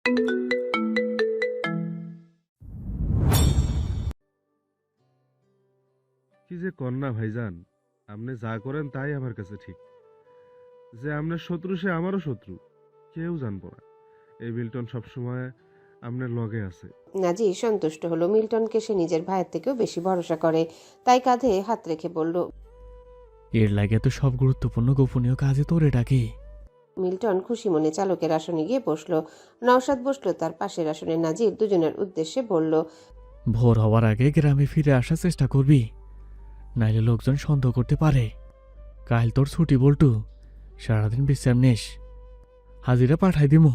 কি যে কন্যা ভাইজান, আপনি যা করেন তাই আমার কাছে ঠিক। যে আপনার শত্রু সে আমারও শত্রু, কেউ জানবো না। এই মিল্টন সবসময় আপনার লগে আছে। নাজির সন্তুষ্ট হলো। মিল্টনকে সে নিজের ভাইয়ের থেকেও বেশি ভরসা করে, তাই কাঁধে হাত রেখে বলল, এর লাগে তো সব গুরুত্বপূর্ণ গোপনীয় কাজে তোরে ডাকি। মিল্টন খুশি মনে চালকের আসনে গিয়ে বসলো। নওশাদ বসলো তার পাশের আসনে। নাজির দুজনের উদ্দেশ্যে বলল, ভোর হওয়ার আগে গ্রামে ফিরে আসার চেষ্টা করবি, নাইলে লোকজন সন্দেহ করতে পারে। কাল তোর ছুটি বল্টু, সারাদিন বিশ্রাম নিস, হাজিরা পাঠাই দিমু।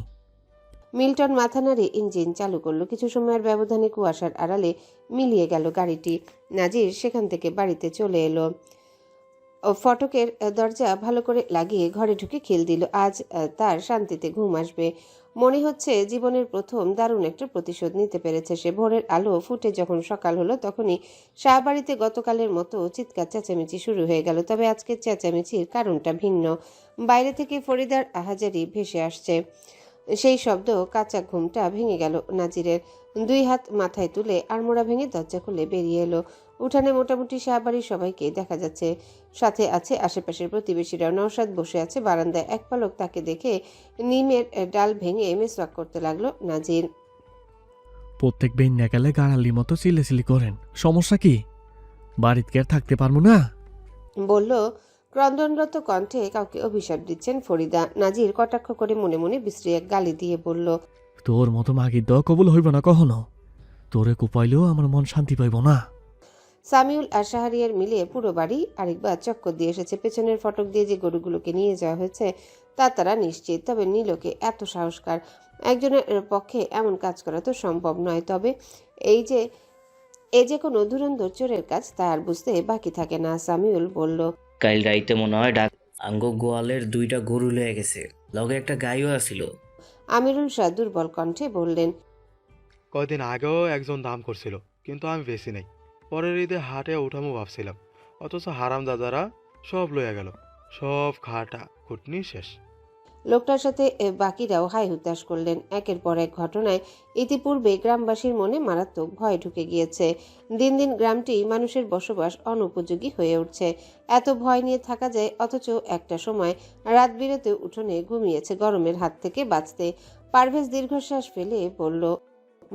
মিল্টন মাথা নাড়ে ইঞ্জিন চালু করলো। কিছু সময়ের ব্যবধানে কুয়াশার আড়ালে মিলিয়ে গেল গাড়িটি। নাজির সেখান থেকে বাড়িতে চলে এলো। ফটকের দরজা ভালো করে লাগিয়ে ঘরে ঢুকে খিল দিল। আজ তার শান্তিতে ঘুম আসবে। মনে হচ্ছে জীবনের প্রথম দারুণ একটা প্রতিশোধ নিতে পেরেছে সে। ভোরের আলো ফুটে যখন সকাল হলো, তখনই শাহবাড়িতে গতকালের মতো চিৎকার চেঁচামেচি শুরু হয়ে গেল। তবে আজকের চেঁচামেচির কারণটা ভিন্ন। বাইরে থেকে ফরিদার আহাজারি ভেসে আসছে। সেই শব্দ কাঁচা ঘুমটা ভেঙে গেল নাজিরের। দুই হাত মাথায় তুলে আড়মোড়া ভেঙে দরজা খুলে বেরিয়ে এলো। উঠানে মোটামুটি শাহবাড়ির সবাইকে দেখা যাচ্ছে, সাথে আছে আশেপাশের প্রতিবেশীরা। নওশাদ বসে আছে বারান্দায়। এক পলক তাকে দেখে নিমের ডাল ভেঙে মেসওয়াক করতে লাগলো নাজির। প্রত্যেক বেন্যা গেলে গাড়ালি মতো চিল্লেচিল্লি করেন, সমস্যা কি? বাড়িতে আর থাকতে পারবো না? বলল ক্রন্দনরত কণ্ঠে। কাউকে অভিশাপ দিচ্ছেন ফরিদা। নাজির কটাক্ষ করে মনে মনে বিশ্রী এক গালি দিয়ে বলল, তোর মতো মাগির দ কবুল হইব না কখনো। তোরে কুপাইলেও আমার মন শান্তি পাইব না। সামিউল আর শাহরিয়ার মিলে পুরো বাড়ি আরেকবার চক্কর দিয়ে এসেছে। পেছনের ফটক দিয়ে যে গরুগুলোকে নিয়ে যাওয়া হয়েছে তা তারা নিশ্চিত। তবে নীলকে এত সাহসকার একজনের পক্ষে এমন কাজ করা তো সম্ভব নয়। তবে এ যে কোনো ধুরন্ধর চোরের কাজ তা আর বুঝতে বাকি থাকে না। সামিউল বলল, কাল রাইতে মনে হয় ডাক আঙ্গ গোয়ালের 2টা গরু লয়ে গেছে, লগে একটা গাইও আছিল। আমিরুল শাহ দুর্বল কণ্ঠে বললেন, কয়দিন আগেও একজন দাম করছিল, কিন্তু আমি বেশি নাই। পরের ঈদে হাটে উঠামো ভাবছিলাম, অথচ হারাম দাদারা সব লইয়া গেল। সব খাটা খুটনি শেষ। লোকটার সাথে বাকিরাও হাই হুতাশ করলেন। একের পর এক ঘটনায় ইতিপূর্বে গ্রামবাসীর মনে মারাত্মক ভয় ঢুকে গিয়েছে। দিন দিন গ্রামটি মানুষের বসবাস অনুপযোগী হয়ে উঠছে। এত ভয় নিয়ে থাকা যায়, অথচ একটা সময় রাত বিরেতে উঠোনে ঘুমিয়েছে গরমের হাত থেকে বাঁচতে। পারভেজ দীর্ঘশ্বাস ফেলে বলল,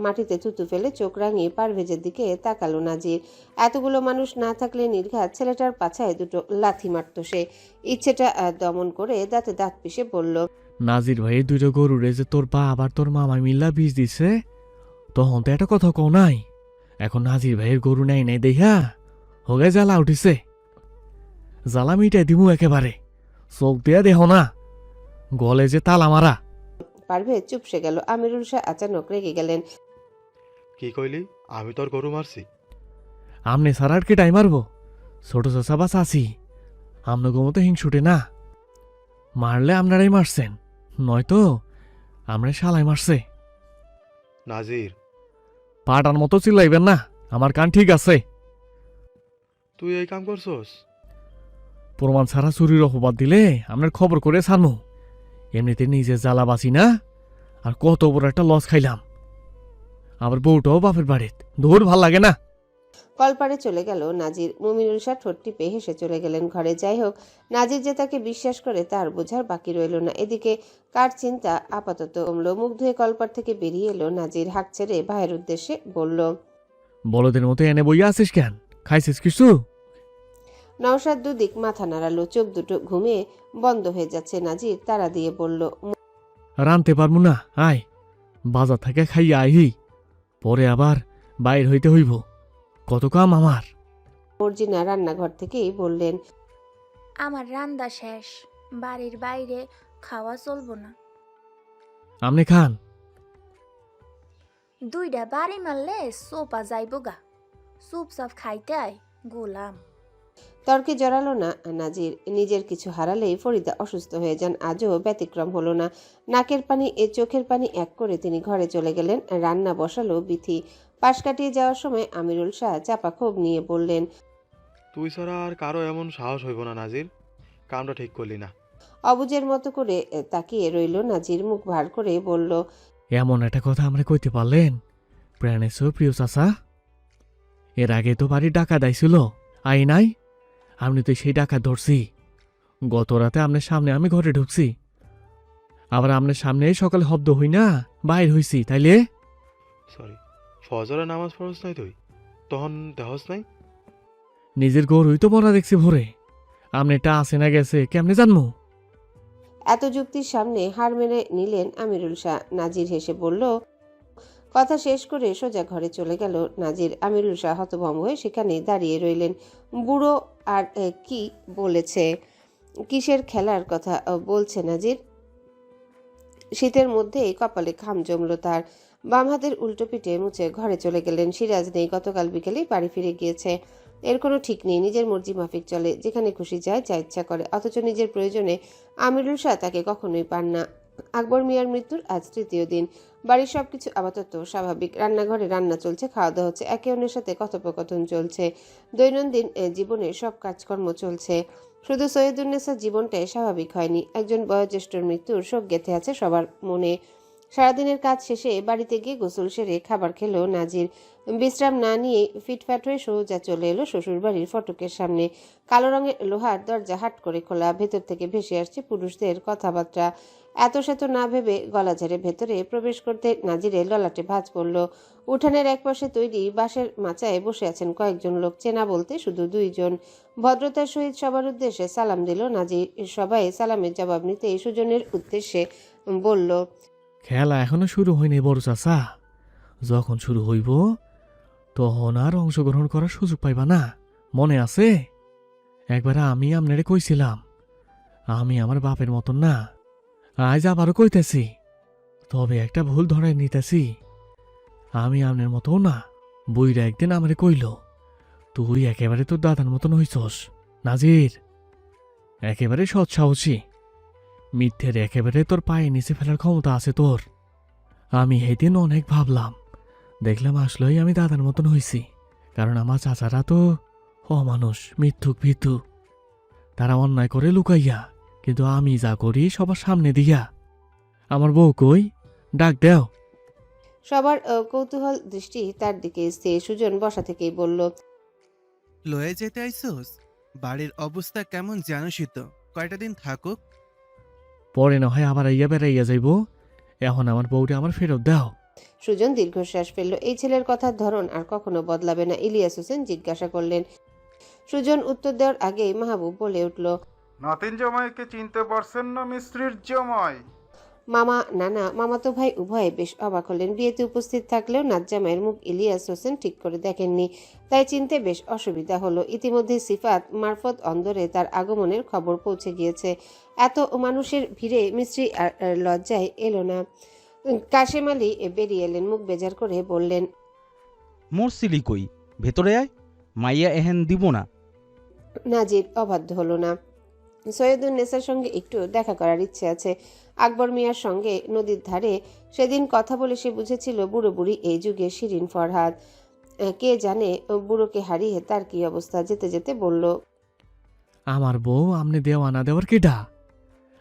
মাটিতে থুতু ফেলে চোখ রাঙিয়ে পারভেজের দিকে তাকালো নাজির। এতগুলো মানুষ না থাকলে নির্ঘাত ছেলেটার পাছায় দুটো লাথি মারত সে। ইচ্ছেটা দমন করে দাঁতে দাঁত পিষে বলল, নাজির ভাইয়ের 2টা গরুরে যে তোর বা আবার তোর মামা মিল্লা বীজ দিছে, তখন তো একটা কথা কও নাই। এখন নাজির ভাইয়ের গরু নাই নাই দেহা হোগে জ্বালা উঠিছে। জ্বালা মিটাই দিমু একেবারে, চোখ দিয়া দেহ না, গলে যে তালা মারা। পারভেজ চুপসে গেল। আমিরুল শাহ আচানক রেগে গেলেন। কি কইলি? আমি তোর গরু মারছি? আমনে সারার কে টাই মারবো? ছোট চাচা বা চাচি আমনে গোমতো হিংসুটে না। মারলে আপনারাই মারছেন, নয়তো আমরা শালাই মারছে। নাজির, পাটার মতো চিল্লাইবেন না, আমার কান ঠিক আছে। তুই এই কাম করছস? প্রমাণ ছাড়া চুরির অপবাদ দিলে আপনার খবর করে ছাড়মু। এমনিতে নিজে জ্বালা বাঁচি না, আর কত বড় একটা লস খাইলাম। আবার বউটাও বাপের বাড়িত, দৌড় ভাল লাগে না। কলপারে চলে গেল নাজির। মুমিনুল শাহ ঠোঁট টিপে হেসে চলে গেলেন ঘরে। যাই হোক, নাজির যে তাকে বিশ্বাস করে তার বোঝার বাকি রইল না। এদিকে কার চিন্তা আপাতত কমলো। মুখ ধুয়ে কলপার থেকে বেরিয়ে এলো নাজির। হাঁক ছেড়ে ভাইয়ের উদ্দেশ্যে বলল, বলদের মতো এনে বইয়া আছিস কেন? খাইছিস কিছু? নওশাদ দুদিক মাথা নাড়ালো। চোখ দুটো ঘুমিয়ে বন্ধ হয়ে যাচ্ছে। নাজির তাড়া দিয়ে বলল, রানতে পারবো না, আয় বাজার থেকে খাইয়া আইহি, পরে আবার বাইর হইতে হইব, কত কাম আমার। মর্জিনা রান্নাঘর থেকেই বললেন, আমার রান্না শেষ, বাড়ির বাইরে খাওয়া চলবো না। আমনে খান। 2টা বাড়ি মারলে সোপা যাইব গা, চুপচাপ খাইতে আয় গোলাম। তর্কে জড়ালো না নাজির। নিজের কিছু হারালেই ফরিদা অসুস্থ হয়ে যান। আজও ব্যতিক্রম হলো না। নাকের পানি চোখের পানি এক করে তিনি ঘরে চলে গেলেন। রান্না বসালো বিথি। পাশ কাটিয়ে যাওয়ার সময় আমিরুল শাহ চাপা ক্ষোভ নিয়ে বললেন, তুই ছাড়া আর কারো এমন সাহস হইব না নাজির। কামটা ঠিক করলি না। অবুজের মতো করে তাকিয়ে রইল নাজির। মুখ ভার করে বলল, এমন একটা কথা আমরা কইতে পারলেন প্রাণেশ প্রিয় চাচা। এর আগে তো বাড়ির ডাকা দাইছিল আই নাই, আপনি তো সেই ডাকা ধরছি। গত রাতে আপনার সামনে আমি ঘরে ঢুকছি, আবার আপনার সামনে সকালে শব্দ হই না বাইর হইছি, তাইলে সরি, ফজরের নামাজ পড়স নাই তুই? তখন দেহস নাই? নিজের গরুই তো বড়া দেখছি ভোরে, আপনি এটা আসে না গেছে কেমনে জানবো? এত যুক্তির সামনে হার মেনে নিলেন আমিরুল শাহ। নাজির হেসে বলল, কথা শেষ করে সোজা ঘরে চলে গেল নাজির। আমিরুল শাহ হতভম্ব হয়ে সেখানেই দাঁড়িয়ে রইলেন। বুড়ো আর কি বলেছে? কিসের খেলার কথা বলছে নাজির? শীতের মধ্যেই কপালে ঘাম জমল তার। বাম হাতের উল্টো পিঠে মুছে ঘরে চলে গেলেন। সিরাজ নেই, গতকাল বিকেলেই বাড়ি ফিরে গিয়েছে। এর কোনো ঠিক নেই, নিজের মর্জি মাফিক চলে, যেখানে খুশি যায়, যা ইচ্ছা করে। অথচ নিজের প্রয়োজনে আমিরুল শাহ তাকে কখনোই পান না। আকবর মিয়ার মৃত্যুর আজ ৩য় দিন। বাড়ির সবকিছু আপাতত স্বাভাবিক। রান্নাঘরে রান্না চলছে, খাওয়া দাওয়া হচ্ছে, একে অন্যের সাথে কথোপকথন চলছে, দৈনন্দিন জীবনে সব কাজকর্ম চলছে। শুধু সৈয়দুন্নেসার জীবনটাই স্বাভাবিক হয়নি। একজন বয়োজ্যেষ্ঠর মৃত্যুর শোক গেঁথে আছে সবার মনে। সারাদিনের কাজ শেষে বাড়িতে গিয়ে গোসল সেরে খাবার খেলো নাজির। বিশ্রাম না নিয়ে ফিটফাট হয়ে সোজা চলে এলো শ্বশুরবাড়ির ফটকের সামনে। কালো রঙের লোহার দরজা হাট করে খোলা, ভেতর থেকে ভেসে আসছে পুরুষদের কথাবার্তা। এত সেত না ভেবে গলা ঝেড়ে ভেতরে প্রবেশ করতে নাজিরের ললাটে ভাঁজ পড়ল। উঠানের একপাশে তৈরি বাঁশের মাচায় বসে আছেন কয়েকজন লোক, চেনা বলতে শুধু 2 জন। ভদ্রতার সহিত সবার উদ্দেশ্যে সালাম দিল নাজির। সবাই সালামের জবাব নিতে সুজনের উদ্দেশ্যে বলল, খেলা এখনো শুরু হয়নি বড় চাচা, যখন শুরু হইব তখন আর অংশগ্রহণ করার সুযোগ পাইবা না, মনে আছে? একবার আমি আপনারে কইছিলাম আমি আমার বাপের মতন না, আজ আবারও কইতেছি, তবে একটা ভুল ধরায় নিতেছি, আমি আপনার মতো না। বইরা একদিন আমারে কইল, তুই একেবারে তোর দাদার মতন হইছস নাজির, একেবারে সৎ সাহসী, মিথ্যের একেবারে তোর পায়ে নিচে ফেলার ক্ষমতা আছে তোর। আমি সেদিন অনেক ভাবলাম, দেখলাম আসলেই আমি দাদার মতন হইছি, কারণ আমার চাচারা তো অমানুষ, মিথ্যুক ভিতু, তারা অন্যায় করে লুকাইয়া, কিন্তু আমি যা করি সবার সামনে দিয়া। আমার বউ কই, ডাক দেও। সবার কৌতূহল দৃষ্টি তার দিকে স্থির। সুজন বসা থেকেই বলল, লয়ে যেতে আইসোস? বাড়ির অবস্থা কেমন জানোসই তো, কয়টা দিন থাকুক। পরে না হয় আবার আইয়া বেড়াইয়া যাইব, এখন আমার বউটা আমার ফেরত দাও। সুজন দীর্ঘশ্বাস ফেলল। এই ছেলের কথার ধরন আর কখনো বদলাবে না। ইলিয়াস হোসেন জিজ্ঞাসা করলেন। সুজন উত্তর দেওয়ার আগেই মাহবুব বলে উঠল, নাতিন জামাইকে চিনতে পারছেন না মিস্ত্রির জামাই? মামা নানা মামাতো ভাই উভয়ে বেশ অবাক হলেন। বিয়েতে উপস্থিত থাকলেও নাজ্জামাইয়ের মুখ ইলিয়াস হোসেন ঠিক করে দেখেননি, তাই চিনতে বেশ অসুবিধা হলো। ইতিমধ্যে সিফাত মারফত অন্দরে তার আগমনের খবর পৌঁছে গিয়েছে। এত মানুষের ভিড়ে মিস্ত্রি আর লজ্জায় এলো না। কাশেম আলী বেরিয়ে এলেন, মুখ বেজার করে বললেন, মোর সিলি কই, ভেতরে আয়, মাইয়া এহেন দিব না। নাজির অবাধ্য হলো না। সৈয়দুন্নেসার সঙ্গে একটু দেখা করার ইচ্ছে আছে। আকবর মিয়ার সঙ্গে নদীর ধারে সেদিন কথা বলে সে বুঝেছিল বুড়ো বুড়ি এই যুগে শিরিন ফরহাদ। কে জানে বুড়োকে হারিয়ে তার কি অবস্থা। যেতে যেতে বলল, আমার বউ আমনে দেওয়া না দেওয়ার কেডা?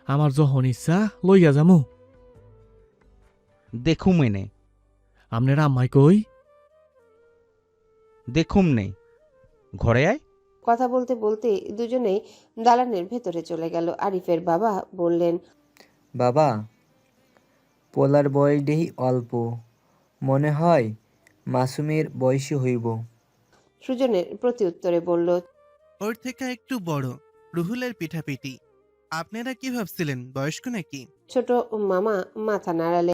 আমার যখন ইচ্ছা লইয়া যামু। দেখুম এনে, আমনের আম্মাই কই? দেখুম নেই, ঘরে আয়। কথা বলতে বলতে দুজনেই দালানের ভেতরে চলে গেল। আরিফের বাবা বললেন, বাবা, পোলার বয়স দেহি অল্প, মনে হয় মাসুমের বয়সী হইব। সুজনের প্রতি উত্তরে বলল, ওর থেকে একটু বড়, রুহুলের পিঠাপিঠি। আপনারা কি ভাবছিলেন বয়স্ক নাকি? ছোট মামা মাথা নাড়ালে।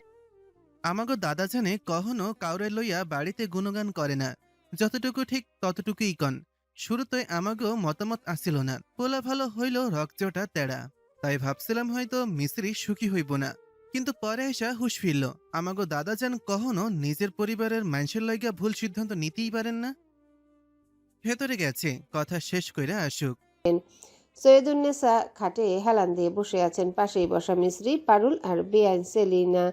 আমাগো দাদা জানে কখনো কাউরে লইয়া বাড়িতে গুণগান করে না, যতটুকু ঠিক ততটুকুই কন। শুরুতে আমাগো মতামত আসিল না, পোলা ভালো হইল রক্তটা তেড়া, তাই ভাবছিলাম হয়তো মিস্ত্রি সুখী হইব না, কিন্তু পরে এসা হুশ ফিরল। আমাগো দাদা যান কখনো নিজের পরিবারের মানুষের লইগা ভুল সিদ্ধান্ত নিতেই পারেন না। ভেতরে গেছে, কথা শেষ কইরা আসুক। সৈয়দুন্নেসা খাটে হেলান দিয়ে বসে আছেন। পাশেই বসা মিস্ত্রি পারুল আর বেআইন সেলিনা।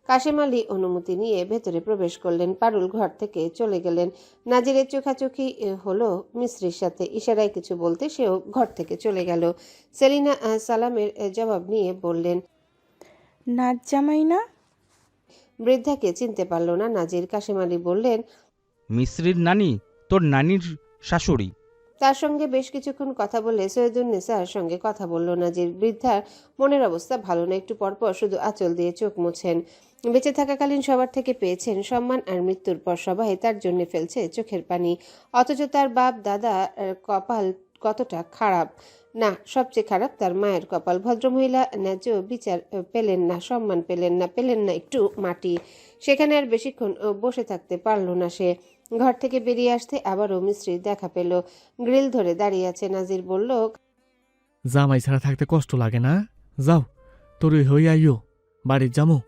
কাশেম আলী অনুমতি নিয়ে ভেতরে প্রবেশ করলেন। পারুল ঘর থেকে চলে গেলেন। নাজিরের চোখাচোখি হলো মিস্ত্রির সাথে, ইশারায় কিছু বলতে সেও ঘর থেকে চলে গেল। সেলিনা সালামের জবাব নিয়ে বললেন, নাচ জামাই না? বৃদ্ধাকে চিনতে পারল না নাজির। কাশেম আলী বললেন, মিশ্রির নানি তোর নানির শাশুড়ি। তার সঙ্গে বেশ কিছুক্ষণ কথা বলে সৈয়দুন্নেসার সঙ্গে কথা বলল নাজির। বৃদ্ধার মনের অবস্থা ভালো না, একটু পরপর শুধু আঁচল দিয়ে চোখ মুছেন। বেঁচে থাকাকালীন সবার থেকে পেয়েছেন সম্মান, আর মৃত্যুর পর সবাই তার জন্য ফেলছে চোখের পানি। অথচ তার বাপ দাদা কপাল কতটা খারাপ না, সবচেয়ে খারাপ তার মায়ের কপাল। ভদ্রমহিলা ন্যায্য বিচার পেলেন না, সম্মান পেলেন না একটু মাটি। সেখানে আর বেশিক্ষণ বসে থাকতে পারল না সে। ঘর থেকে বেরিয়ে আসতে আবারও মিস্ত্রির দেখা পেল। গ্রিল ধরে দাঁড়িয়ে আছে। নাজির বলল, জামাই ছাড়া থাকতে কষ্ট লাগে না? যাও, তোরই হই আইও, বাড়ির যামু।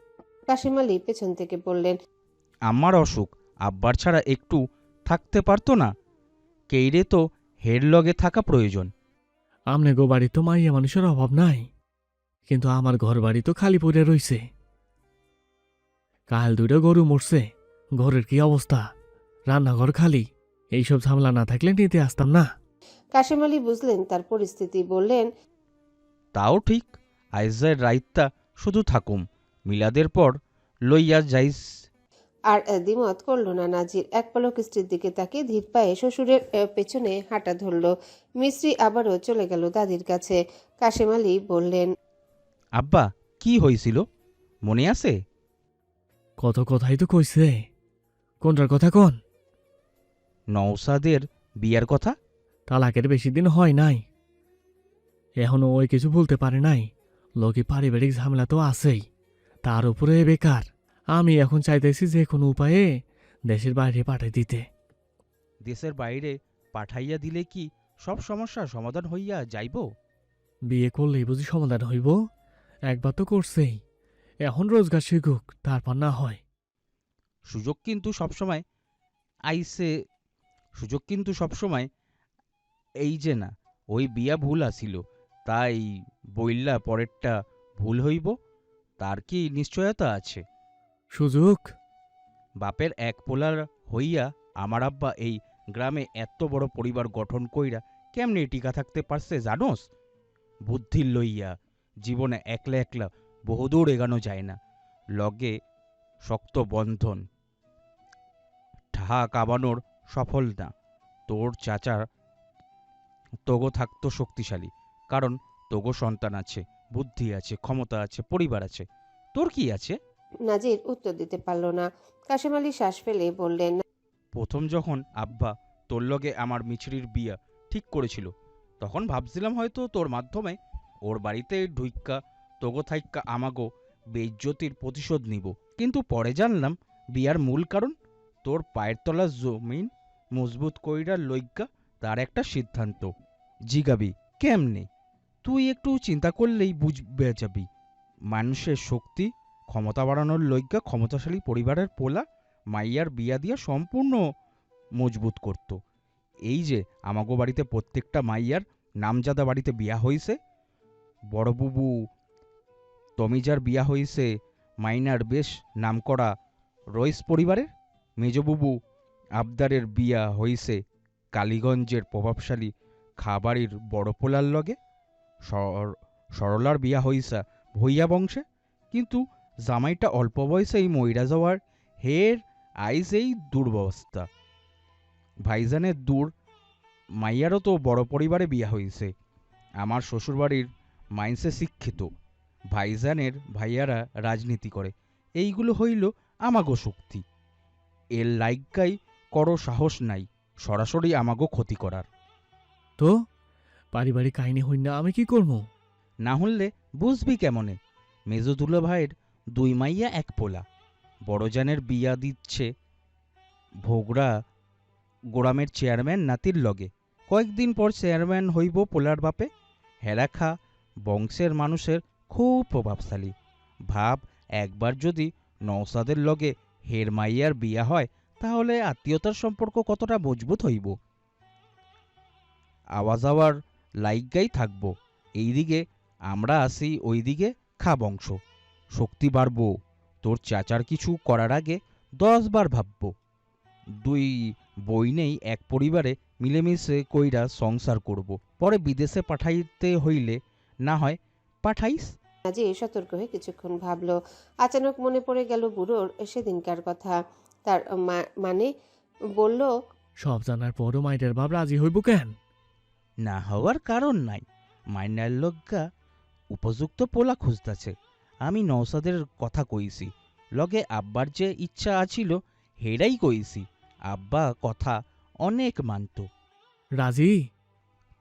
কাশিম আলী পেছন থেকে বললেন, আমার অসুখ, আব্বার ছাড়া একটু থাকতে পারতো না? কেইরে তো হের লগে থাকা প্রয়োজন। আমনে গো বাড়ি তো মাইয়া মানুষের অভাব নাই, কিন্তু আমার ঘর বাড়ি তো খালি পড়ে রইছে। কাল 2টা গরু মরছে, ঘরের কি অবস্থা, রান্নাঘর খালি। এইসব ঝামেলা না থাকলে নিতে আসতাম না। কাশিম আলী বুঝলেন তার পরিস্থিতি, বললেন, তাও ঠিক, আইজার রাইতটা শুধু থাকুম, মিলাদের পর লইয়া যাইস। আর দ্বিমত করল না নাজির। এক পলক স্ত্রীর দিকে তাকিয়ে ধীর পায়ে শ্বশুরের পেছনে হাঁটা ধরল। মিস্ত্রি আবারও চলে গেল দাদির কাছে। কাশিম আলী বললেন, আব্বা কি হয়েছিল মনে আছে? কত কথাই তো কইছে, কোনটার কথা কন? নওসাদের বিয়ার কথা। তালাকের বেশি দিন হয় নাই, এখনো ওই কিছু বলতে পারে নাই। লোকে পারিবারিক ঝামেলা তো আছেই, তার উপরে বেকার। আমি এখন চাইতেছি যে কোনো উপায়ে দেশের বাইরে পাঠিয়ে দিতে। দেশের বাইরে পাঠাইয়া দিলে কি সব সমস্যার সমাধান হইয়া যাইব? বিয়ে করলেই বুঝি সমাধান হইব? একবার তো করছেই, এখন রোজগার শিখুক, তারপর না হয়। সুযোগ কিন্তু সবসময় আইসে, সুযোগ কিন্তু সবসময় এই যে না, ওই বিয়া ভুল আসিল, তাই বইল্লা পরেরটা ভুল হইব, তার কি নিশ্চয়তা আছে? সুযোগ? বাপের এক পোলার হইয়া আমার আব্বা এই গ্রামে এত বড় পরিবার গঠন কইরা কেমনে টিকা থাকতে পারছে জানোস? বুদ্ধির লইয়া জীবনে একলা একলা বহুদূর এগানো যায় না, লগে শক্ত বন্ধন ঠাহা কাবানোর সফল না। তোর চাচার তোগো থাকতো শক্তিশালী, কারণ তোগো সন্তান আছে, বুদ্ধি আছে, ক্ষমতা আছে, পরিবার আছে। তোর কি আছে? নাজির উত্তর দিতে পারল না। কাশিম আলী শ্বাস ফেলে বললেন, প্রথম যখন আব্বা তোর লগে আমার মিছরির বিয়া ঠিক করেছিল, তখন ভাবছিলাম হয়তো তোর মাধ্যমে ওর বাড়িতে ঢুইক্কা তোগো থাইক্কা আমাগো বেইজ্জতির প্রতিশোধ নিব। কিন্তু পরে জানলাম বিয়ার মূল কারণ তোর পায়ের তলা জমিন মজবুত কইরা লইগ্গা তার একটা সিদ্ধান্ত। জিগাবি কেমনে? তুই একটু চিন্তা করলেই বুঝবে যাবি। মানুষের শক্তি ক্ষমতা বাড়ানোর লইগ্গা ক্ষমতাশালী পরিবারের পোলা মাইয়ার বিয়া দিয়া সম্পূর্ণ মজবুত করত। এই যে আমাগো বাড়িতে প্রত্যেকটা মাইয়ার নামজাদা বাড়িতে বিয়া হইছে, বড় বুবু তমিজার বিয়া হইছে মাইনার বেশ নামকরা রইস পরিবারের, মেজবুবু আবদারের বিয়া হইছে কালীগঞ্জের প্রভাবশালী খাবাড়ির বড় পোলার লগে, সরলার বিয়া হইসা ভইয়া বংশে। কিন্তু জামাইটা অল্প বয়সেই মইরা যাওয়ার হের আইজ এই দুর্বস্থা। ভাইজানের দূর মাইয়ারও তো বড় পরিবারে বিয়া হইছে। আমার শ্বশুরবাড়ির মাইন্সে শিক্ষিত, ভাইজানের ভাইয়ারা রাজনীতি করে। এইগুলো হইল আমাগো শক্তি। এর লাইগাই করো সাহস নাই সরাসরি আমাগো ক্ষতি করার। তো পারিবারিক কাহিনী হই না, আমি কি করবো? না হলে বুঝবি কেমনে? মেজদুল্লা ভাইয়ের 2 মাইয়া 1 পোলা, বড়জানের বিয়া দিচ্ছে ভোগড়া গোড়ামের চেয়ারম্যান নাতির লগে। কয়েকদিন পর চেয়ারম্যান হইব পোলার বাপে। হেরাখা বংশের মানুষের খুব প্রভাবশালী। ভাব একবার যদি নওসাদের লগে হের মাইয়ার বিয়া হয়, তাহলে আত্মীয়তার সম্পর্ক কতটা মজবুত হইব। আওয়াজ আওয়ার লাইগাই থাকব। এইদিকে আমরা আসি, ওইদিকে খা বংশ, শক্তি বাড়ব। তোর চাচার কিছু করার আগে 10 বার ভাবব। 2 বইনেই এক পরিবারে মিলেমিশে কইরা সংসার করব। পরে বিদেশে পাঠাইতে হইলে না হয় পাঠাইস। নাজির সতর্ক হয়ে কিছুক্ষণ ভাবলো। আচানক মনে পড়ে গেল বুড়োর সেদিনকার কথা। তার মানে বলল, সব জানার পরও মাইরের বাপ রাজি হইব কেন? না হওয়ার কারণ নাই। মাইনার লগ্গা উপযুক্ত পোলা খুঁজতেছে। আমি নৌসাদের কথা কইছি, লগে আব্বার যে ইচ্ছা আছিল হেরাই কইছি। আব্বা কথা অনেক মানত। রাজি?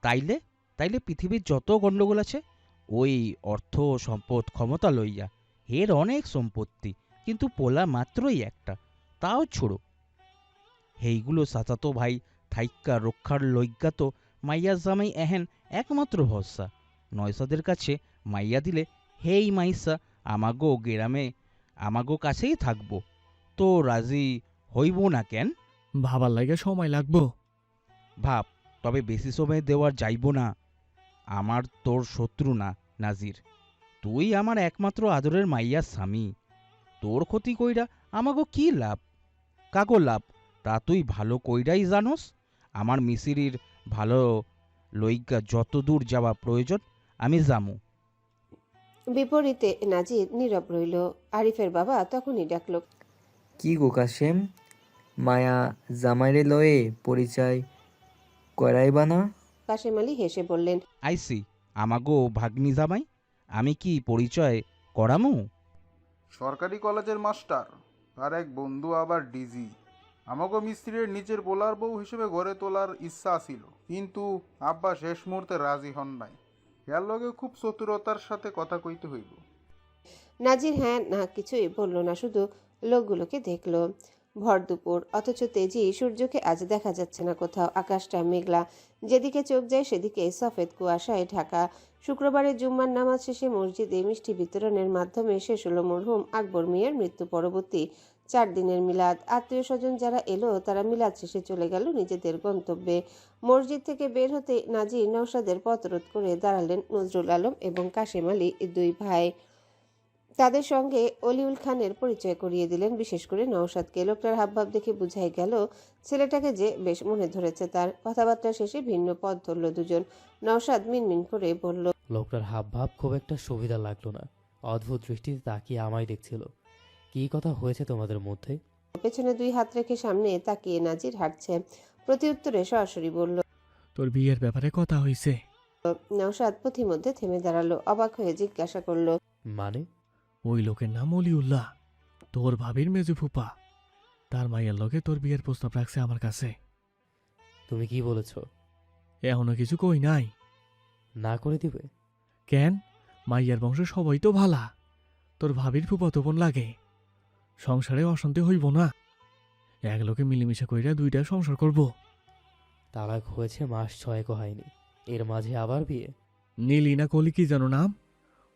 তাইলে তাইলে পৃথিবীর যত গণ্ডগোল আছে ওই অর্থ সম্পদ ক্ষমতা লইয়া, এর অনেক সম্পত্তি, কিন্তু পোলা মাত্রই একটা, তাও ছোড়ো। হেইগুলো চাচাতো ভাই থাইক্কা রক্ষার লইজ্ঞা তো মাইয়া জামাই এহেন একমাত্র ভরসা। নয়সাদের কাছে মাইয়া দিলে হেই মাইসা আমাগো গ্রামে আমাগো কাছেই থাকবো। তো রাজি হইব না কেন? ভাবার লাগে সময় লাগবো। ভাব, তবে বেশি সময় দেওয়ার যাইব না। আমার তোর শত্রু না নাজির, তুই আমার একমাত্র আদরের মাইয়ার স্বামী। তোর ক্ষতি কইরা আমাগো কি লাভ? কাগো লাভ তা তুই ভালো কইরাই জানোস। আমার মিসিরির ভালো লইগা যত দূর যাওয়া প্রয়োজন আমি যামু। বিপরীতে নাজির নীরব রইল। আরিফের বাবা তখনই ডাকল, কি গো কাশেম, মায়া জামাইরে লয়ে পরিচয় করাইবা না? কাশেম আলী হেসে বললেন, আইসি আমাগো ভাগ্নি জামাই, আমি কি পরিচয় করামু? সরকারি কলেজের মাস্টার, তার এক বন্ধু আবার ডিজি। আমাকে মিস্ত্রির নিচের পোলার বউ হিসেবে গড়ে তোলার ইচ্ছা ছিল, কিন্তু আব্বা শেষ মুহূর্তে রাজি হন নাই। এর লগে খুব চতুরতার সাথে কথা কইতে হইব। নাজির হ্যাঁ না কিছুই বলল না, শুধু লোকগুলোকে দেখলো। ভর দুপুর, অথচ তেজি সূর্যকে আজ দেখা যাচ্ছে না কোথাও। আকাশটা মেঘলা, যেদিকে চোখ যায় সেদিকে সফেদ কুয়াশায় ঢাকা। শুক্রবারের জুম্মার নামাজ শেষে মসজিদে মিষ্টি বিতরণের মাধ্যমে শেষ হলো মরহুম আকবর মিয়ার মৃত্যু পরবর্তী 4 দিনের মিলাদ। আত্মীয় স্বজন যারা এলো তারা মিলাদ শেষে চলে গেল নিজেদের গন্তব্যে। মসজিদ থেকে বের হতে নাজির নওশাদের পথ রোধ করে দাঁড়ালেন নজরুল আলম এবং কাশেম আলী, দুই ভাই। তাদের সঙ্গে অলিউল খানের পরিচয় করিয়ে দিলেন। বিশেষ করে নওশাদকে। লোকটার হাবভাব দেখে বুঝাই গেল ছেলেটাকে যে বেশ মনে ধরেছে তার। কথাবার্তা শেষে ভিন্ন পথ ধরল দুজন। নওশাদ মিনমিন করে বলল, লোকটার হাব ভাব খুব একটা সুবিধা লাগলো না। অদ্ভুত দৃষ্টিতে তাকিয়ে আমায় দেখছিল। কি কথা হয়েছে তোমাদের মধ্যে? পেছনে 2 হাত রেখে সামনে তাকিয়ে নাজির হাঁটছে। প্রতিউত্তরে সরাসরি বলল, তোর বিয়ের ব্যাপারে কথা হইছে? নওশাদ পথিমধ্যে থেমে দাঁড়ালো। অবাক হয়ে জিজ্ঞাসা করলো, মানে? ওই লোকের নাম অলিউল্লাহ, তোর ভাবির মেজু ফুপা। তার মাইয়ার লগে তোর বিয়ের প্রস্তাব রাখছে আমার কাছে। তুমি কি বলেছ? এখনো কিছু কই নাই। না করে দিবে? কেন? মাইয়ার বংশ সবাই তো ভালা। তোর ভাবির ফুপা তো বোন লাগে। সংসারে অশান্তি হইব না। এক লোকে মিলেমিশে কইরা 2টা সংসার করব। তালাক হয়েছে মাস 6 হয়নি, এর মাঝে আবার বিয়ে? নীলি না কলি কি জানো নাম,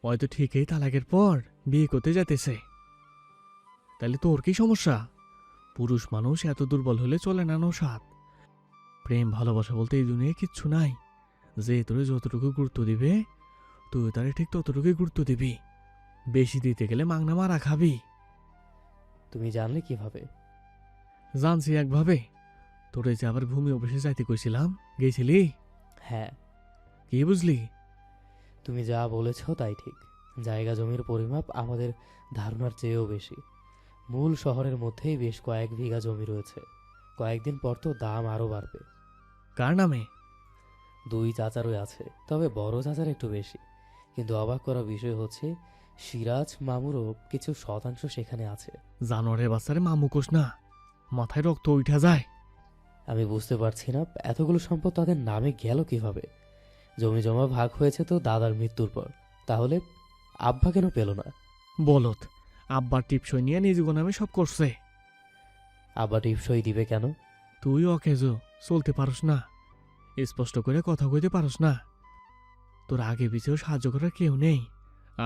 হয়তো ঠিকই তালাকের পর বিয়ে করতে যেতেছে। তাহলে তোর কি সমস্যা? পুরুষ মানুষ এত দুর্বল হলে চলে না নওশাদ। প্রেম ভালোবাসা বলতে এই দুনিয়ায় কিচ্ছু নাই। যে তোরে যতটুকু গুরুত্ব দিবে তুই তারে ঠিক ততটুকুই গুরুত্ব দিবি। বেশি দিতে গেলে মাংনা মারা খাবি। তুমি জানলে কিভাবে? জানছি একভাবে। তোরে যে আবার ভূমি অফিসে যাইতে কইছিলাম, গেছিলি? হ্যাঁ। কি বুঝলি? তুমি যা বলেছ তাই ঠিক। জায়গা জমির পরিমাপ আমাদের ধারণার চেয়েও বেশি। মূল শহরের মধ্যেই বেশ কয়েক বিঘা জমি রয়েছে। কয়েকদিন পর তো দাম আরও বাড়বে। কার নামে? 2 চাচারই আছে, তবে বড় চাচার একটু বেশি। কিন্তু অবাক করা বিষয় হচ্ছে সিরাজ মামুরও কিছু শতাংশ সেখানে আছে। জানোয়ারের বাচ্চারে মামু কোষ না, মাথায় রক্ত উঠা যায়। আমি বুঝতে পারছি না এতগুলো সম্পদ তাদের নামে গেল কিভাবে। জমি জমা ভাগ হয়েছে তো দাদার মৃত্যুর পর, তাহলে আব্বা কেন পেল না? বলত, আব্বার টিপসই নিয়ে নিজ নামে সব করছে। আব্বা টিপসই দিবে কেন? তুই অকেজো, চলতে পারস না, স্পষ্ট করে কথা কইতে পারস না। তোর আগে পিছেও সাহায্য করার কেউ নেই,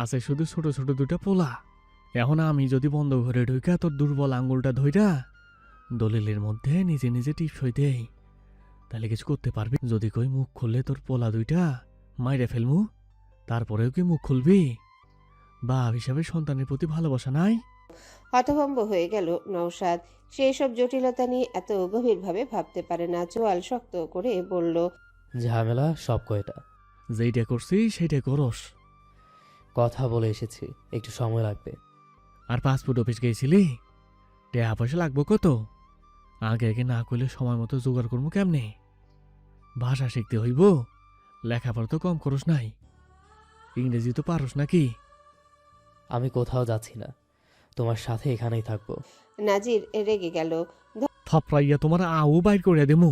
আছে শুধু ছোট ছোট 2টা পোলা। এখন আমি যদি বন্ধ ঘরে ঢুকা তোর দুর্বল আঙ্গুলটা ধইরা দলিলের মধ্যে নিজে নিজে টিপসই দেই, তাহলে কিছু করতে পারবি? যদি কই মুখ খুললে তোর পোলা 2টা মাইরে ফেলমু, তারপরেও কি মুখ খুলবি? বাপ হিসাবে সন্তানের প্রতি ভালোবাসা নাই? হতভম্ব হয়ে গেল নওশাদ। সেই সব জটিলতা নিয়ে এত গভীরভাবে ভাবতে পারে না। চোয়াল শক্ত করে বলল, ঝামেলা সব কয়টা। যেইটা করছি সেইটা করস। কথা বলে এসেছি, একটু সময় লাগবে। আর পাসপোর্ট অফিস গেছিলি? টাকা পয়সা লাগবো কত? আগে আগে না করলে সময় মতো জোগাড় করবো কেমনে? ভাষা শিখতে হইব, লেখাপড়া তো কম খরচ নাই। ইংরেজি তো পারস নাকি? আমি কোথাও যাচ্ছি না, তোমার সাথে এখানেই থাকবো। নাজির রেগে গেল। থপড়াইয়া তোমার আও বাইর করে দেমু।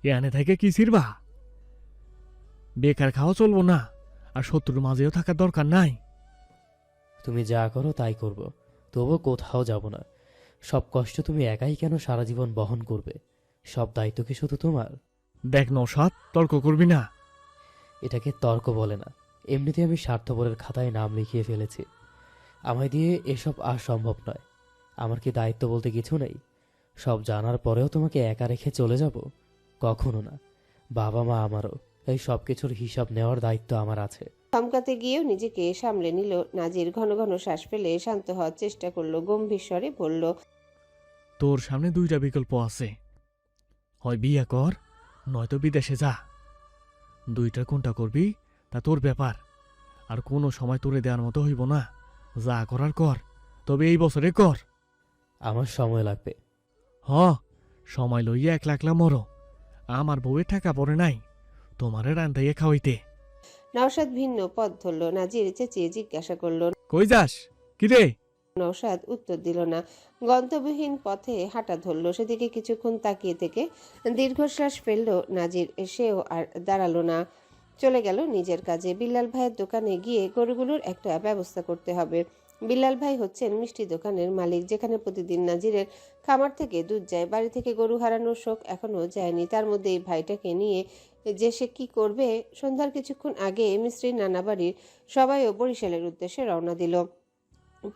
এখানে থেকে কি ছিড়বা? বেকার খাওয়া চলবো না, আর শত্রুর মাঝেও থাকার দরকার নাই। তুমি যা করো তাই করব, তবুও কোথাও যাব না। সব কষ্ট তুমি একাই কেন সারা জীবন বহন করবে? সব দায়িত্ব কি শুধু তোমার? দেখ নৌসাদ, তর্ক করবি না। এটাকে তর্ক বলে না, এমনিতে আমি স্বার্থপরের খাতায় নাম লিখিয়ে ফেলেছি। আমায় দিয়ে এসব আর সম্ভব নয়। আমার কি দায়িত্ব বলতে কিছু নেই? সব জানার পরেও তোমাকে একা রেখে চলে যাব? কখনো না। বাবা মা আমারও, এই সব কিছুর হিসাব নেওয়ার দায়িত্ব আমার আছে। থমকাতে গিয়েও নিজেকে সামলে নিল নাজির। ঘন ঘন শ্বাস ফেলে শান্ত হওয়ার চেষ্টা করলো, গম্ভীর স্বরে বলল, তোর সামনে দুইটা বিকল্প আছে, হয় বিয়ে কর, নয়তো বিদেশে যা। দুইটার কোনটা করবি তা তোর ব্যাপার। আর কোনো সময় তোরে দেওয়ার মতো হইব না। যা করার কর, তবে এই বছরে কর। আমার সময় লাগবে। হ, সময় লইয়া একলা একলা মরো। আমার বউয়ের টাকা পড়ে নাই তোমারে রান্ধাইয়া খাওয়াইতে। নওশাদ ভিন্ন পথ ধরল। নাজির চেঁচিয়ে জিজ্ঞাসা করলো। কই যাস কিরে? নওশাদ উত্তর দিল না। গন্তব্যহীন পথে হাঁটা ধরল। সেদিকে কিছুক্ষণ তাকিয়ে থেকে দীর্ঘশ্বাস ফেলল নাজির। সেও আর দাঁড়ালো না, চলে গেল নিজের কাজে। বিল্লাল ভাইয়ের দোকানে গিয়ে গরুগুলোর একটা ব্যবস্থা করতে হবে। বিল্লাল ভাই হচ্ছেন মিষ্টি দোকানের মালিক, যেখানে প্রতিদিন নাজিরের খামার থেকে দুধ যায়। বাড়ি থেকে গরু হারানোর শোক এখনো যায়নি। তার মধ্যে এই ভাইটাকে নিয়ে যে সে কি করবে। সন্ধ্যার কিছুক্ষণ আগে মিস্ত্রির নানা বাড়ির সবাইও বরিশালের উদ্দেশ্যে রওনা দিল।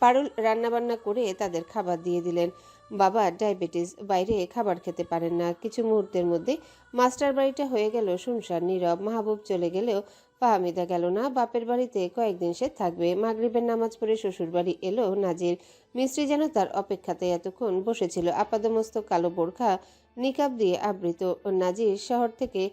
পারুল রান্নাবান্না করে তাদের খাবার দিয়ে দিলেন। বাবা ডায়াবেটিস, বাইরে খাবার খেতে পারেন না। কিছু মুহূর্তের মধ্যে মাস্টার বাড়িটা হয়ে গেল শুনশান নীরব। মাহবুব চলে গেলেও ফাহমিদা গেল না। বাপের বাড়িতে কয়েকদিন সে থাকবে। মাগরিবের নামাজ পড়ে শ্বশুর বাড়ি এলো নাজির। মিস্ত্রি যেন তার অপেক্ষাতে এতক্ষণ বসেছিল। আপাদমস্তক কালো বোরখা নিকাব দিয়ে আবৃত। নাজির শহর থেকে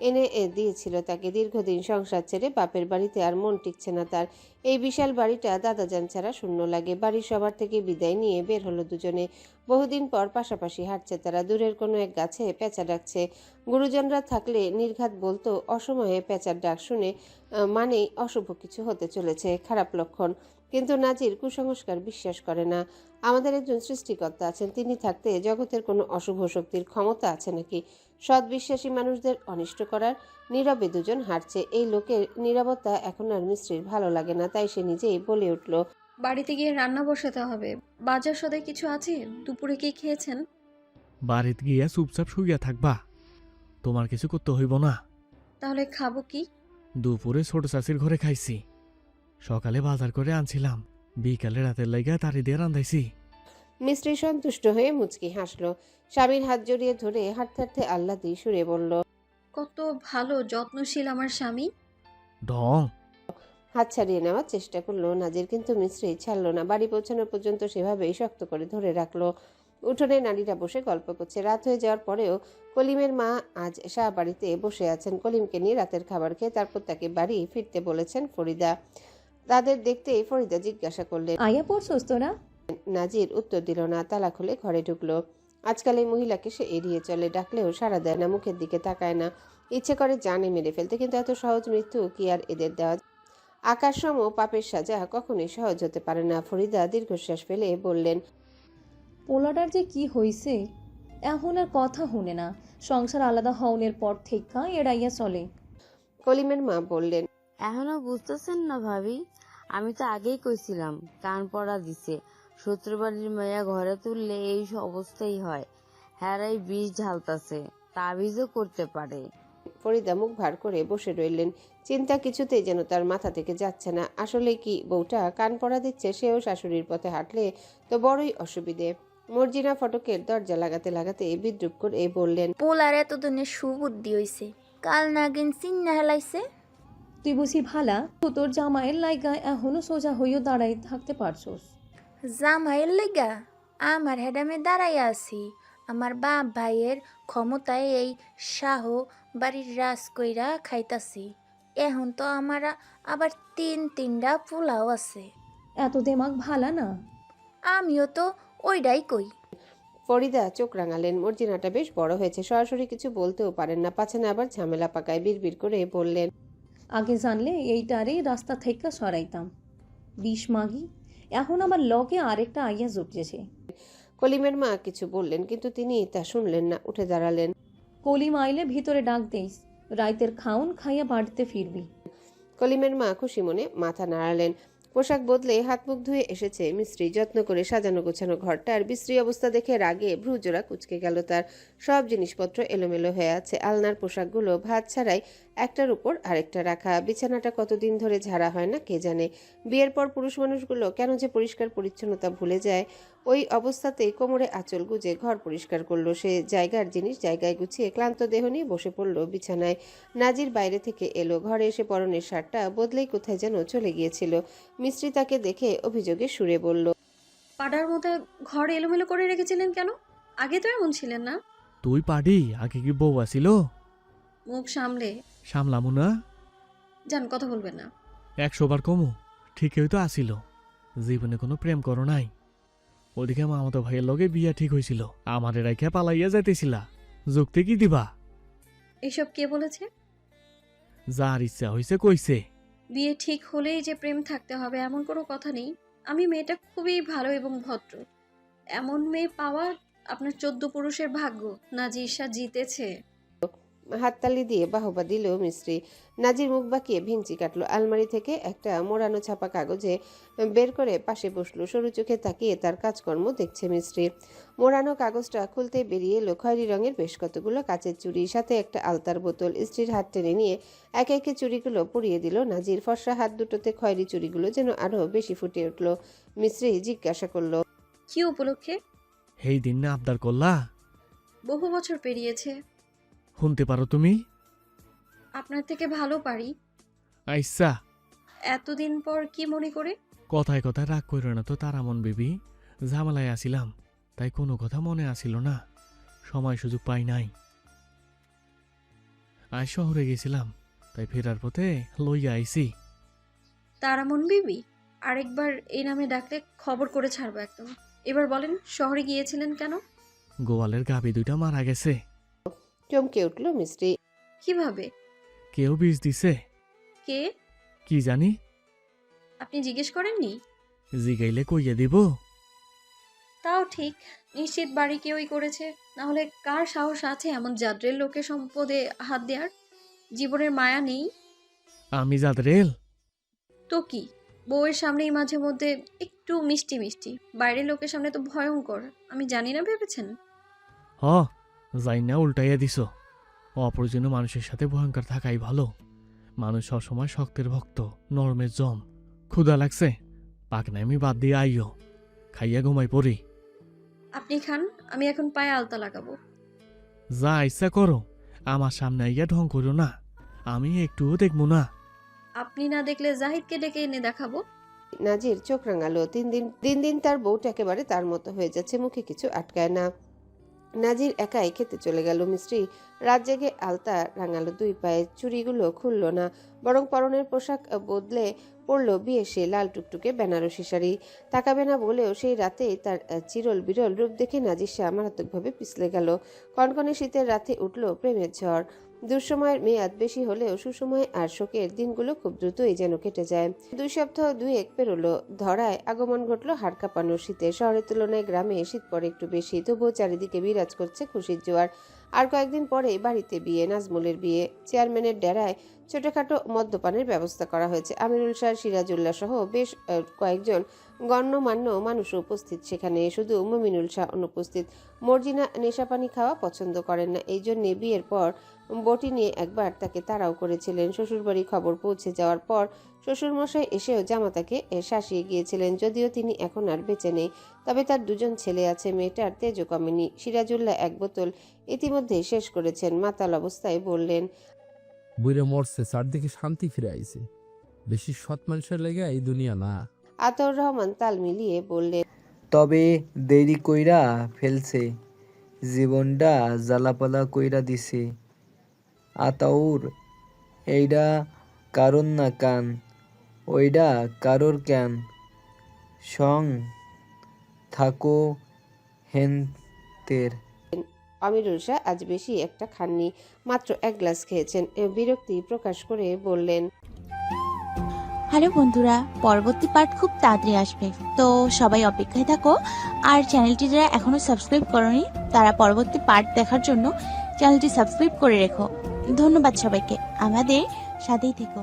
এনে দিয়েছিল তাকে। দীর্ঘদিন সংসার ছেড়ে বাপের বাড়িতে আর মন টিকছে না তার। এই বিশাল বাড়িটা দাদাজান ছাড়া শূন্য লাগে। বাড়ির সবার থেকে বিদায় নিয়ে বের হলো দুজনে। বহুদিন পর পাশাপাশি হাঁটছে তারা। দূরের কোনো এক গাছে পেঁচা ডাকছে। গুরুজনরা থাকলে নির্ঘাত বলতো, অসময়ে পেঁচার ডাক শুনে মানেই অশুভ কিছু হতে চলেছে, খারাপ লক্ষণ। কিন্তু নাজির কুসংস্কার বিশ্বাস করে না। আমাদের একজন সৃষ্টিকর্তা আছেন, তিনি থাকতে জগতের কোনো অশুভ শক্তির ক্ষমতা আছে নাকি সৎ বিশ্বাসী মানুষদের অনিষ্ট করার? নীরবে দুজন হাঁটছে। এই লোকের নীরবতা এখন আর মিস্ত্রির ভালো লাগে না, তাই সে নিজেই বলে উঠল, বাড়িতে গিয়ে রান্না বসাতে হবে। বাজার সদাই কিছু আছে? দুপুরে কি খেয়েছেন? বাড়িতে গিয়া চুপচাপ শুইয়া থাকবা, তোমার কিছু করতে হইব না। তাহলে খাবো কি? দুপুরে ছোট চাষির ঘরে খাইছি, সকালে বাজার করে আনছিলাম, বিকালে রাতের লাইগা তারি দিয়ে রান্ধাইছি। মিস্ত্রি সন্তুষ্ট হয়ে মুচকি হাসল। স্বামীর হাত জড়িয়ে ধরে হাঁটতে হাঁটতে আহ্লাদি সুরে বলল, কত ভালো যত্নশীল আমার স্বামী। ঢং। হাত ছাড়িয়ে নেওয়ার চেষ্টা করলো নাজির, কিন্তু মিস্ত্রি ছাড়ল না। বাড়ি পৌঁছানো পর্যন্ত সেভাবেই শক্ত করে ধরে রাখলো। উঠোনে নারীরা বসে গল্প করছে। রাত হয়ে যাওয়ার পরেও কলিমের মা আজ শাহ বাড়িতে বসে আছেন। কলিমকে নিয়ে রাতের খাবার খেয়ে তারপর তাকে বাড়ি ফিরতে বলেছেন ফরিদা। তাদের দেখতেই ফরিদা জিজ্ঞাসা করলেন, আয়া পড়ছস তোরা? নাজির উত্তর দিল না। তালা খুলে ঘরে ঢুকলো। আজকাল এই মহিলাকে সে এড়িয়ে চলে, ডাকলেও সাড়া দেয় না, মুখের দিকে তাকায় না। ইচ্ছে করে জানে মেরে ফেলতে, কিন্তু এত সহজ মৃত্যু কি আর এদের দেওয়া? আকাশসম পাপের সাজা কখনোই সহজ হতে পারে না। ফরিদা দীর্ঘশ্বাস ফেলে বললেন, পোলাটার যে কি হইছে, এখন আর কথা শুনে না। সংসার আলাদা হওনের পর থেকে এড়াইয়া চলে। কলিমের মা বললেন, এখনো বুঝতেছেন না ভাবি? আমি তো আগেই কইছিলাম, কান পড়া দিছে। শ্বশুরবাড়ির মেয়া ঘরে তুললে এই অবস্থাই হয়। হ্যারাই বিষ ঝালতাছে, তাবিজও করতে পারে। ফরিদা মুখ ভার করে বসে রইলেন। চিন্তা কিছুতেই যেন তার মাথা থেকে যাচ্ছে না। আসলে কি বউটা কান পড়া দিচ্ছে? সেও শাশুড়ির পথে হাঁটলে তো বড়ই অসুবিধে। মর্জিনা ফটকের দরজা লাগাতে লাগাতে বিদ্রুপ করে বললেন, পোলার এতদিনের সুবুদ্ধি হইছে, কাল নাগিন চিন্না হেলাইছে। তুই বুঝি ভালা তো তোর জামাইয়ের লাইগা এখনো সোজা হইয়া দাঁড়াই থাকতে পারছস? জামাইয়ের লেগা আমার হেডামে দাঁড়াইয়া আছি। আমার বাপ ভাইয়ের ক্ষমতায় এই শাহ বাড়ির রাজ কইরা খাইতাছি। এখন তো আমার আবার তিনটা পোলাও আছে। এত দেমাগ ভালা না। আমিও তো ওইটাই কই। ফরিদা চোখ রাঙালেন। মর্জিনাটা বেশ বড় হয়েছে, সরাসরি কিছু বলতেও পারেন না, পাছে না আবার ঝামেলা পাকায়। বিড়বিড় করে বললেন, আগে জানলে এইটারে রাস্তা থেকে সরাইতাম। বিষ মাগি, এখন আমার লগে আরেকটা আইয়া জুটিয়েছে। কলিমের মা কিছু বললেন, কিন্তু তিনি তা শুনলেন না। উঠে দাঁড়ালেন। কলিম আইলে ভিতরে ডাক দেইস, রাইতের খাউন খাইয়া বাড়িতে ফিরবি। কলিমের মা খুশি মনে মাথা নাড়ালেন। পোশাক বদলে হাত মুখ ধুয়ে এসেছে মিস্ত্রি। যত্ন করে সাজানো গোছানো ঘরটার বিশ্রী অবস্থা দেখে রাগে ভ্রুজোড়া কুঁচকে গেল তার। সব জিনিসপত্র এলোমেলো হয়ে আছে। আলনার পোশাকগুলো ভাঁজ ছাড়াই একটার উপর আরেকটা রাখা। বিছানাটা কতদিন ধরে ঝাড়া হয় না কে জানে। বিয়ের পর পুরুষ মানুষগুলো কেন যে পরিষ্কার পরিচ্ছন্নতা ভুলে যায়। ওই অবস্থাতেই কোমরে আঁচল গুজে ঘর পরিষ্কার করলো সে। জায়গার জিনিস জায়গায় গুছিয়ে ক্লান্ত দেহ নিয়ে বসে পড়ল বিছানায়। নাজির বাইরে থেকে এলো। ঘরে এসে পরনের শার্টটা বদলেই কোথায় যেন চলে গিয়েছিল। মিস্ত্রি তাকে দেখে অভিযোগে সুরে বলল, পাড়ার মধ্যে ঘর এলোমেলো করে রেখেছিলেন কেন? আগে তো এমন ছিলেন না। তুই পাডি আগে কি বউ আসিল? মুখ সামলে সামলামু না? যান, কথা বলবেন না। 100 বার কমু, ঠিকই তো আসিল। জীবনে কোনো প্রেম করো নাই। ওদিকে মামাতো ভাইয়ের লগে বিয়া ঠিক হয়েছিল, আমারে রাইখা পালাইয়া যাইতেছিলা, যুক্তি কি দিবা? এসব কে বলেছে? যার ইচ্ছা হইছে কইছে। বিয়ে ঠিক হলেই যে প্রেম থাকতে হবে এমন কোনো কথা নেই। আমি মেয়েটা খুবই ভালো এবং ভদ্র। এমন মেয়ে পাওয়া আপনার 14 পুরুষের ভাগ্য। নাজির জিতেছে। হাততালি দিয়ে বাহবা দিল মিস্ত্রি। নাজির মুখ বাঁকিয়ে ভিঞ্চি কাটলো। আলমারি থেকে একটা মোড়ানো ছাপা কাগজে বের করে পাশে বসলো। সরু চোখে তাকিয়ে তার কাজকর্ম দেখছে মিস্ত্রি। মোড়ানো কাগজটা খুলতে বেরিয়ে এলো খয়েরি রঙের বেশ কতগুলো কাচের চুড়ি, সাথে একটা আলতার বোতল। স্ত্রীর হাত টেনে নিয়ে একে একে চুড়িগুলো পরিয়ে দিল নাজির। ফর্সা হাত দুটোতে খয়েরি চুড়িগুলো যেন আরো বেশি ফুটে উঠল। মিস্ত্রি জিজ্ঞাসা করলো, কি উপলক্ষে? হেই দিন না আবদার করলা? বহু বছর পেরিয়েছে। শুনতে পারো তুমি? আপনার থেকে ভালো পারি। আইসা, এতদিন পর কি মনে করে? কথায় কথায় রাগ কইরো না তো তারামন বিবি। ঝামেলায় আসিলাম, তাই কোনো কথা মনে আসিল না। সময় সুযোগ পাই নাই। আজ শহরে গেছিলাম, তাই ফেরার পথে লইয়া আইছি। তারামন বিবি? আরেকবার এই নামে ডাকলে খবর করে ছাড়বো একদম। এবার বলেন, শহরে গিয়েছিলেন কেন? গোয়ালের গাভী 2টা মারা গেছে। চমকে উঠল মিস্ত্রি। কিভাবে? কেউ বিষ দিছে। কে? কি জানি, আপনি জিজ্ঞেস করেননি? জিগাইলে কইয়া দিব। তাও ঠিক, নিশ্চিত বাড়ি কেউই করেছে। না হলে কার সাহস আছে এমন জাদ্রের লোকের সম্পদে হাত দেওয়ার? জীবনের মায়া নেই আমি জাদরেল? তো কি? বউয়ের সামনেই মাঝে মধ্যে একটু মিষ্টি মিষ্টি, বাইরের লোকের সামনে তো ভয়ঙ্কর। আমি জানি না ভেবেছেন? হ, যাই না উল্টাইয়া দিছ। অপরজনীয় মানুষের সাথে ভয়ঙ্কর থাকাই ভালো। মানুষ সবসময় শক্তের ভক্ত, নরমের জম। ক্ষুধা লাগছে, পাকনামি বাদ দিয়ে আইও, খাইয়া ঘুমাই পড়ি। আপনি খান, আমি এখন পায়ে আলতা লাগাবো। যা ইচ্ছা করো, আমার সামনে আইয়া ঢং করো না, আমি একটুও দেখবো না। আপনি না দেখলে জাহিদকে ডেকে এনে দেখাবো। নাজির চোখ রাঙালো। দিন দিন তার বউটা একেবারে তার মতো হয়ে যাচ্ছে, মুখে কিছু আটকায় না। নাজির একাই খেতে চলে গেল। মিস্ত্রি রাত জেগে আলতা রাঙালো 2 পায়ে। চুড়িগুলো খুলল না, বরং পরনের পোশাক বদলে পড়ল বিয়েসে লাল টুকটুকে বেনারসি শাড়ি। তাকাবে না বলেও সেই রাতেই তার চিরল বিরল রূপ দেখে নাজির শাহ মারাত্মকভাবে পিছলে গেল। কনকনে শীতের রাতে উঠল প্রেমের ঝড়। দুঃসময়ের মেয়াদ বেশি হলেও সুসময় আর শোকের দিনগুলো খুব দ্রুতই যেন কেটে যায়। 2 সপ্তাহ 2 পেরোলো। ধরায় আগমন ঘটল হাড় কাঁপানো শীতে। শহরের তুলনায় গ্রামে শীত পড়ে একটু বেশি, তবুও চারিদিকে বিরাজ করছে খুশির জোয়ার। আর কয়েকদিন পরে বাড়িতে বিয়ে, নাজমুলের বিয়ে। চেয়ারম্যানের ডেরায় ছোটখাটো মদ্যপানের ব্যবস্থা করা হয়েছে। আমিরুল শাহ, সিরাজুল্লাহ সহ বেশ কয়েকজন গণ্যমান্য মানুষও উপস্থিত সেখানে। শুধু মুমিনুল শাহ অনুপস্থিত। মর্জিনা নেশাপানি খাওয়া পছন্দ করেন না, এই জন্যে বিয়ের পর বটি নিয়ে একবার তাকে তাড়াও করেছিলেন। শ্বশুরবাড়ি খবর পৌঁছে যাওয়ার পর শ্বশুরমশাই এসেও জামাতাকে শাসিয়ে গিয়েছিলেন। যদিও তিনি এখন আর বেঁচে নেই, তবে তার 2জন ছেলে আছে। মেয়েটার তেজও কমেনি। সিরাজুল্লাহ 1 বোতল ইতিমধ্যে শেষ করেছেন। মাতাল অবস্থায় বললেন, বুইরে মরছে, চারদিকে শান্তি ফিরে আইছে। বেশি সৎ মানুষের লেগে এই দুনিয়া না। আতাউর রহমান তাল মিলিয়ে বললেন, তবে দেরি কইরা ফেলছে, জীবনটা জ্বালাপালা কইরা দিছে। আতাউর, এইটা কারণ না কান ওইডা কারোর ক্যান সং থাকো হেনতের। অমিরুল শাহ আজ বেশি একটা খাননি, মাত্র 1 গ্লাস খেয়েছেন। বিরক্তি প্রকাশ করে বললেন, হ্যালো বন্ধুরা, পরবর্তী পার্ট খুব তাড়াতাড়ি আসবে, তো সবাই অপেক্ষায় থাকো। আর চ্যানেলটি যারা এখনো সাবস্ক্রাইব করনি তারা পরবর্তী পার্ট দেখার জন্য চ্যানেলটি সাবস্ক্রাইব করে রেখো। ধন্যবাদ সবাইকে, আমাদের সাথেই থেকো।